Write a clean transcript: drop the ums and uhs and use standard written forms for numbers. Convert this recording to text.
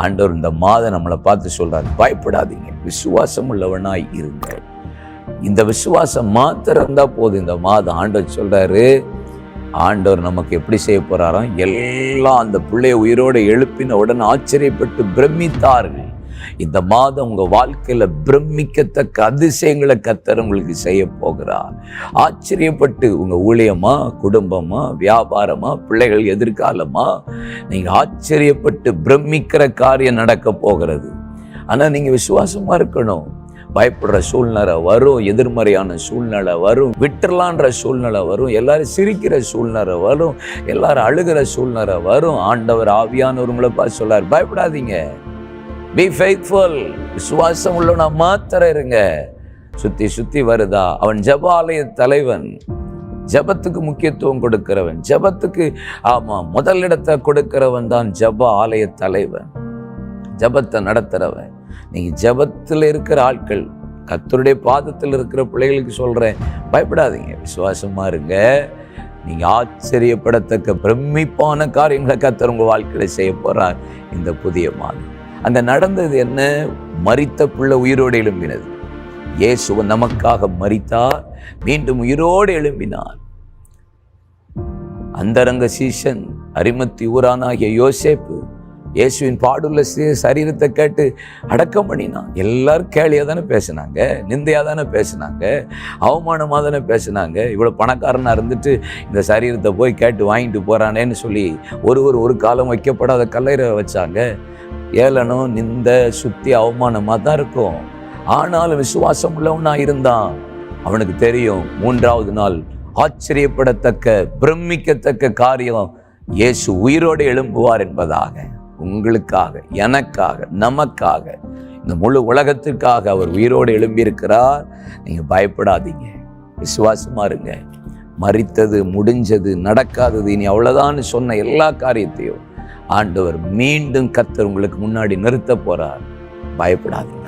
ஆண்டவர் இந்த மாதம் நம்மளை பார்த்து சொல்றாரு, பயப்படாதீங்க, விசுவாசம் உள்ளவனாய் இருங்க. இந்த விசுவாசம் மாத்திரம் இருந்தா போதும். இந்த மாதம் ஆண்டவர் சொல்றாரு, ஆண்டவர் நமக்கு எப்படி செய்ய போறாராம், எல்லாம் அந்த பிள்ளைய உயிரோடு எழுப்பின உடனே ஆச்சரியப்பட்டு பிரமித்தார்கள். இந்த மாதம் உங்க வாழ்க்கையில பிரமிக்கத்தக்க அதிசயங்களை கர்த்தர் உங்களுக்கு செய்ய போகிறார். ஆச்சரியப்பட்டு உங்க ஊழியமா, குடும்பமா, வியாபாரமா, பிள்ளைகள் எதிர்காலமா, நீங்க ஆச்சரியப்பட்டு பிரமிக்கிற காரியம் நடக்க போகிறது. ஆனா நீங்க விசுவாசமா இருக்கணும். பயப்படுற சூழ்நிலை வரும், எதிர்மறையான சூழ்நிலை வரும், விட்டுறலான்ற சூழ்நிலை வரும், எல்லாரும் சிரிக்கிற சூழ்நிலை வரும், எல்லாரும் அழுகிற சூழ்நிலை வரும். ஆண்டவர் ஆவியானவர்களை பார்த்து சொல்லார், பயப்படாதீங்க, பி ஃபெய்த்ஃபுல், விசுவாசம் உள்ளவனா மாத்திரம் இருங்க. சுத்தி வருதா, அவன் ஜெப ஆலய தலைவன், ஜெபத்துக்கு முக்கியத்துவம் கொடுக்கிறவன், ஜெபத்துக்கு முதலிடத்தை கொடுக்கிறவன் தான் ஜெப ஆலய தலைவன், ஜெபத்தை நடத்துறவன். நீங்க ஜெபத்தில் இருக்கிற ஆட்கள், கர்த்தருடைய பாதத்தில் இருக்கிற பிள்ளைகளுக்கு சொல்றேன், பயப்படாதீங்க, விசுவாசமா இருங்க. நீங்க ஆச்சரியப்படத்தக்க பிரமிப்பான காரியங்களை கர்த்தர் உங்க வாழ்க்கையில செய்ய போறார் இந்த புதிய மாதம். அந்த நடந்தது என்ன? மரித்த பிள்ளை உயிரோடு எழும்பினது. இயேசு நமக்காக மரித்தார், மீண்டும் உயிரோடு எழும்பினார். அந்தரங்க சீஷன் அரிமத்தி ஊரானாகிய யோசேப்பு இயேசுவின் பாடுள்ள சரீரத்தை கேட்டு அடக்கம் பண்ணினான். எல்லாரும் கேலியாக தானே பேசினாங்க, நிந்தையாக தானே பேசினாங்க, அவமானமாக தானே பேசினாங்க. இவ்வளோ பணக்காரனாக இருந்துட்டு இந்த சரீரத்தை போய் கேட்டு வாங்கிட்டு போகிறானேன்னு சொல்லி ஒரு காலம் வைக்கப்படாத கல்லறை வச்சாங்க. ஏளனம், நிந்த, சுத்தி அவமானமாக தான் இருக்கும். ஆனாலும் விசுவாசம் உள்ளவனா இருந்தான். அவனுக்கு தெரியும், 3வது நாள் ஆச்சரியப்படத்தக்க பிரமிக்கத்தக்க காரியம் இயேசு உயிரோடு எழும்புவார் என்பதாக. உங்களுக்காக, எனக்காக, நமக்காக, இந்த முழு உலகத்திற்காக அவர் உயிரோடு எழும்பியிருக்கிறார். நீங்க பயப்படாதீங்க, விசுவாசமா இருங்க. மரித்தது, முடிஞ்சது, நடக்காதது, இனி அவ்வளவுதான் சொன்ன எல்லா காரியத்தையும் ஆண்டவர் மீண்டும் கர்த்தர் உங்களுக்கு முன்னாடி நிறுத்த போறார். பயப்படாதீங்க.